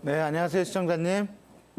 네, 안녕하세요, 시청자님.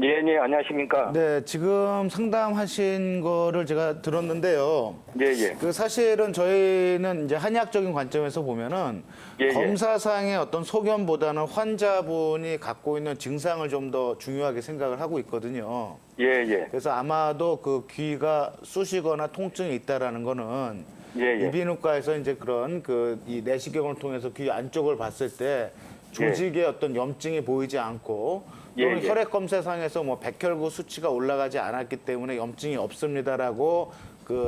예, 예, 안녕하십니까? 네, 지금 상담하신 거를 제가 들었는데요. 예, 예. 사실은 저희는 이제 한의학적인 관점에서 보면은 예, 예. 검사상의 어떤 소견보다는 환자분이 갖고 있는 증상을 좀 더 중요하게 생각을 하고 있거든요. 예, 예. 그래서 아마도 그 귀가 쑤시거나 통증이 있다라는 거는 예, 예. 이비인후과에서 이제 그런 이 내시경을 통해서 귀 안쪽을 봤을 때 조직의 어떤 염증이 보이지 않고 또는 예, 예. 혈액 검사상에서 뭐 백혈구 수치가 올라가지 않았기 때문에 염증이 없습니다라고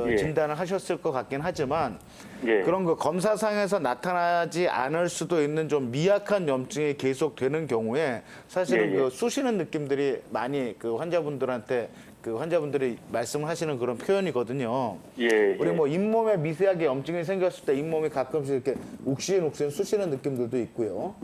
예. 진단을 하셨을 것 같긴 하지만 예. 그런 그 검사상에서 나타나지 않을 수도 있는 좀 미약한 염증이 계속되는 경우에 사실은 예, 예. 그 쑤시는 느낌들이 많이 그 환자분들한테 그 환자분들이 말씀을 하시는 그런 표현이거든요. 예, 예. 우리 뭐 잇몸에 미세하게 염증이 생겼을 때 잇몸이 가끔씩 이렇게 욱신욱신 쑤시는 느낌들도 있고요.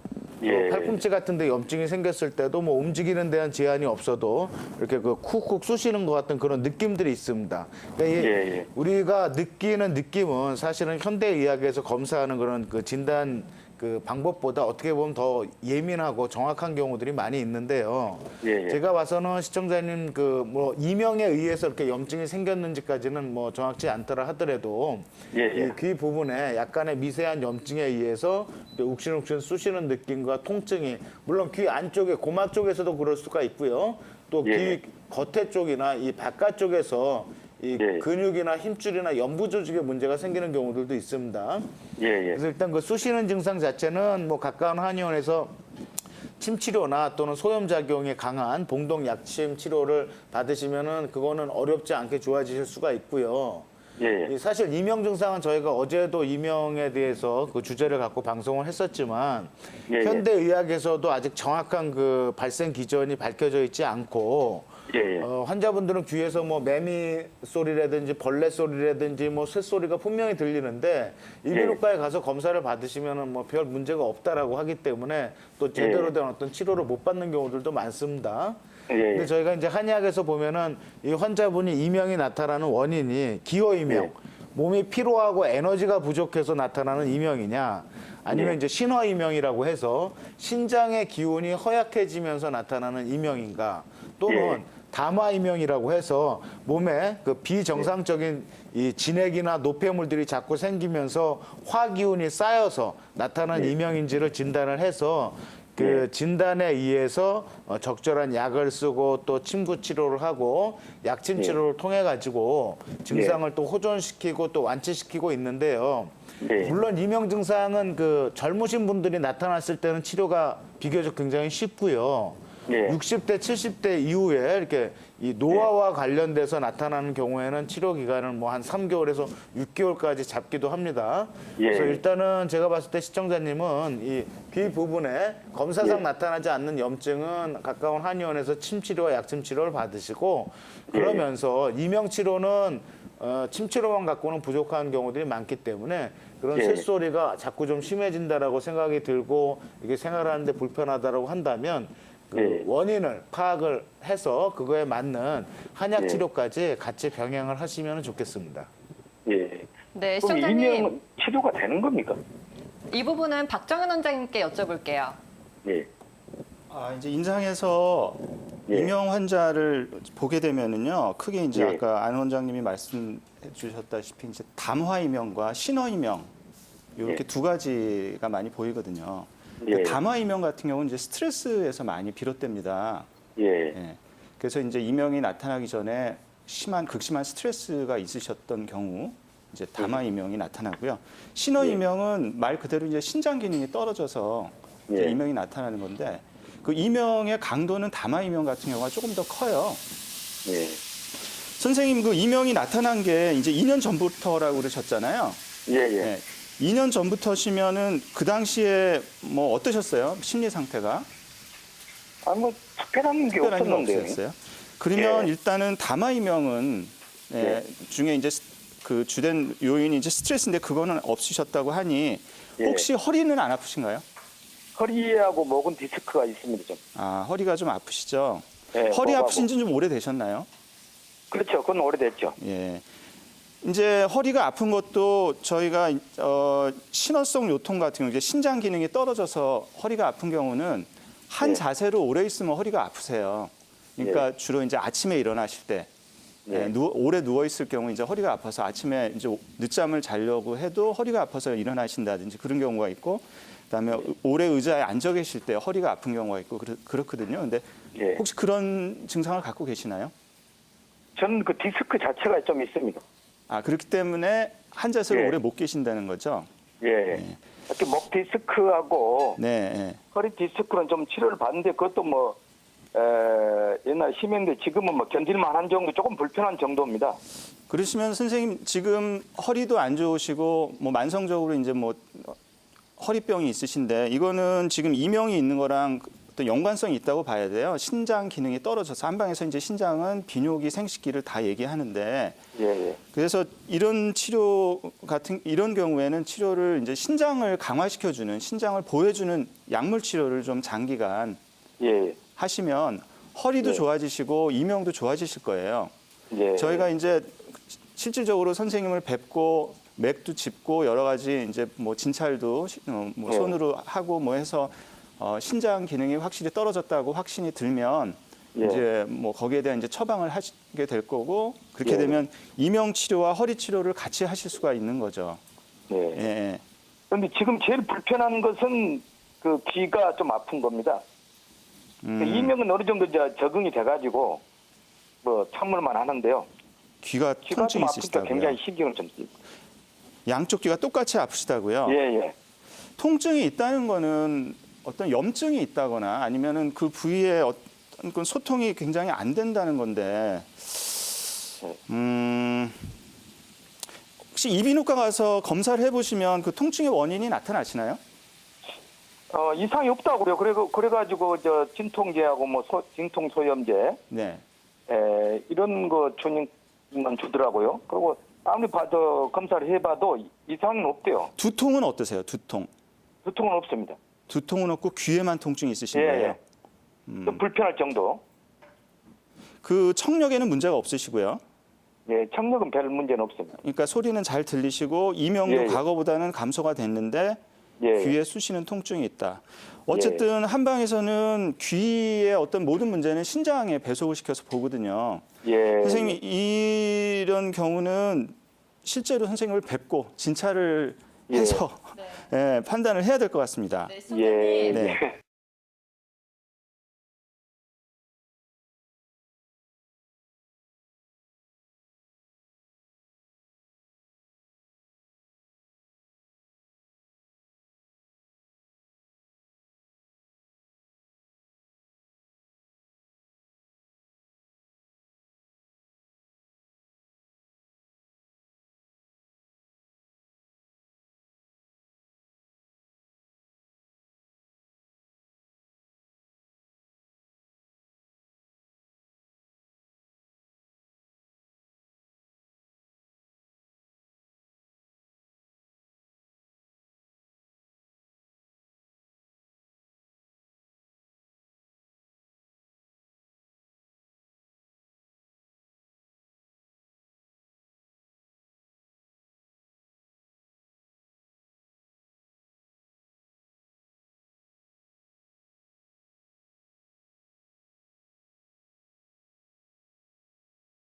예. 팔꿈치 같은데 염증이 생겼을 때도 뭐 움직이는 데한 제한이 없어도 이렇게 그 쿡쿡 쑤시는 것 같은 그런 느낌들이 있습니다. 그러니까 예, 예. 우리가 느끼는 느낌은 사실은 현대의학에서 검사하는 그런 그 진단 그 방법보다 어떻게 보면 더 예민하고 정확한 경우들이 많이 있는데요. 예, 예. 제가 봐서는 시청자님 그 뭐 이명에 의해서 이렇게 염증이 생겼는지까지는 뭐 정확치 않더라 하더라도 예, 예. 이 귀 부분에 약간의 미세한 염증에 의해서 욱신욱신 쑤시는 느낌과 통증이 물론 귀 안쪽에 고막 쪽에서도 그럴 수가 있고요. 또 귀 예. 겉에 쪽이나 이 바깥 쪽에서 이 예. 근육이나 힘줄이나 연부 조직에 문제가 생기는 경우들도 있습니다. 예, 예. 그래서 일단 그 쑤시는 증상 자체는 뭐 가까운 한의원에서 침 치료나 또는 소염작용이 강한 봉동 약침 치료를 받으시면은 그거는 어렵지 않게 좋아지실 수가 있고요. 예, 예. 사실 이명 증상은 저희가 어제도 이명에 대해서 그 주제를 갖고 방송을 했었지만 예, 예. 현대의학에서도 아직 정확한 그 발생 기전이 밝혀져 있지 않고 예, 예. 환자분들은 귀에서 뭐 매미 소리라든지 벌레 소리라든지 뭐 새 소리가 분명히 들리는데 이비인후과에 가서 검사를 받으시면은 뭐 별 문제가 없다라고 하기 때문에 또 제대로 된 어떤 치료를 못 받는 경우들도 많습니다. 예, 근데 예. 저희가 이제 한의학에서 보면은 이 환자분이 이명이 나타나는 원인이 기호 이명, 예. 몸이 피로하고 에너지가 부족해서 나타나는 이명이냐, 아니면 예. 이제 신화 이명이라고 해서 신장의 기운이 허약해지면서 나타나는 이명인가, 또는 담화 이명이라고 해서 몸에 그 비정상적인 이 진액이나 노폐물들이 자꾸 생기면서 화기운이 쌓여서 나타난 이명인지를 진단을 해서 그 진단에 의해서 적절한 약을 쓰고 또 침구 치료를 하고 약침 치료를 통해 가지고 증상을 또 호전시키고 또 완치시키고 있는데요. 네. 물론 이명 증상은 그 젊으신 분들이 나타났을 때는 치료가 비교적 굉장히 쉽고요. 네. 60대, 70대 이후에 이렇게 이 노화와 관련돼서 나타나는 경우에는 치료 기간을 뭐 한 3개월에서 6개월까지 잡기도 합니다. 그래서 일단은 제가 봤을 때 시청자님은 이 귀 부분에 검사상 나타나지 않는 염증은 가까운 한의원에서 침 치료와 약침 치료를 받으시고 그러면서 이명 치료는 침 치료만 갖고는 부족한 경우들이 많기 때문에 그런 새소리가 자꾸 좀 심해진다라고 생각이 들고 이게 생활하는데 불편하다라고 한다면 그 원인을 파악을 해서 그거에 맞는 한약 치료까지 같이 병행을 하시면 좋겠습니다. 예. 네, 그럼 시청자님. 이명은 치료가 되는 겁니까? 이 부분은 박정현 원장님께 여쭤볼게요. 예. 이제 임상에서 예. 이명 환자를 보게 되면은요, 크게 이제 예. 아까 안 원장님이 말씀해 주셨다시피 이제 담화 이명과 신화 이명 이렇게 두 가지가 많이 보이거든요. 예. 담화 이명 같은 경우는 이제 스트레스에서 많이 비롯됩니다. 예. 예. 그래서 이제 이명이 나타나기 전에 극심한 스트레스가 있으셨던 경우 이제 담화 이명이 나타나고요. 신화 이명은 말 그대로 이제 신장 기능이 떨어져서 이제 예. 이명이 나타나는 건데 그 이명의 강도는 담화 이명 같은 경우가 조금 더 커요. 예. 선생님 그 이명이 나타난 게 이제 2년 전부터라고 그러셨잖아요. 예. 예. 예. 2년 전부터시면은 그 당시에 뭐 어떠셨어요? 심리 상태가? 뭐 특별한 게 특별한 건 없었는데요. 없으셨어요? 그러면 예. 일단은 담화 이명은 중에 이제 그 주된 요인이 이제 스트레스인데 그거는 없으셨다고 하니 혹시 허리는 안 아프신가요? 허리하고 목은 디스크가 있습니다, 좀. 허리가 좀 아프시죠? 예, 허리 목하고. 아프신 지 좀 오래되셨나요? 그렇죠. 그건 오래됐죠. 예. 이제 허리가 아픈 것도 저희가 신어성 요통 같은 경우 이제 신장 기능이 떨어져서 허리가 아픈 경우는 한 예. 자세로 오래 있으면 허리가 아프세요. 그러니까 주로 이제 아침에 일어나실 때 예. 오래 누워 있을 경우 이제 허리가 아파서 아침에 이제 늦잠을 자려고 해도 허리가 아파서 일어나신다든지 그런 경우가 있고, 그다음에 오래 의자에 앉아 계실 때 허리가 아픈 경우가 있고 그렇거든요. 근데 예. 혹시 그런 증상을 갖고 계시나요? 저는 그 디스크 자체가 좀 있습니다. 아, 그렇기 때문에 한 자세로 예. 오래 못 계신다는 거죠? 예. 이렇게 목 디스크하고 네. 네. 허리 디스크는 좀 치료를 받는데 그것도 뭐 옛날 심했는데 지금은 뭐 견딜만한 정도, 조금 불편한 정도입니다. 그러시면 선생님 지금 허리도 안 좋으시고 뭐 만성적으로 이제 뭐 허리병이 있으신데 이거는 지금 이명이 있는 거랑 또 연관성이 있다고 봐야 돼요. 신장 기능이 떨어져서 한방에서 이제 신장은 비뇨기 생식기를 다 얘기하는데 예. 그래서 이런 치료 같은 이런 경우에는 치료를 이제 신장을 강화시켜주는 신장을 보호해주는 약물 치료를 좀 장기간 예. 하시면 허리도 예. 좋아지시고 이명도 좋아지실 거예요. 예. 저희가 이제 실질적으로 선생님을 뵙고 맥도 짚고 여러 가지 이제 뭐 진찰도 뭐 예. 손으로 하고 뭐 해서 신장 기능이 확실히 떨어졌다고 확신이 들면 예. 이제 뭐 거기에 대한 이제 처방을 하시게 될 거고 그렇게 예. 되면 이명 치료와 허리 치료를 같이 하실 수가 있는 거죠. 예. 예. 그런데 지금 제일 불편한 것은 그 귀가 좀 아픈 겁니다. 이명은 어느 정도 이제 적응이 돼가지고 뭐 참을만 하는데요. 귀가 귀가 통증이 좀 아프니까 있으시다고요. 굉장히 신경을 좀 쓰고. 양쪽 귀가 똑같이 아프시다고요. 예. 통증이 있다는 거는 어떤 염증이 있다거나 아니면은 그 부위에 어떤 그 소통이 굉장히 안 된다는 건데, 혹시 이비인후과 가서 검사를 해보시면 그 통증의 원인이 나타나시나요? 이상이 없다고요. 그래가지고 저 진통제하고 뭐 진통 소염제 네. 이런 거 주는 주더라고요. 그리고 아무리 봐도 검사를 해봐도 이상은 없대요. 두통은 어떠세요? 두통? 두통은 없습니다. 두통은 없고 귀에만 통증이 있으신 거예요? 좀 불편할 정도. 그 청력에는 문제가 없으시고요. 예, 청력은 별 문제는 없습니다. 그러니까 소리는 잘 들리시고 이명도 예. 과거보다는 감소가 됐는데 예. 귀에 쑤시는 통증이 있다. 어쨌든 한방에서는 귀의 어떤 모든 문제는 신장에 배속을 시켜서 보거든요. 예. 선생님 이런 경우는 실제로 선생님을 뵙고 진찰을 해서 네. 판단을 해야 될 것 같습니다. 네, 선생님. 예. 네.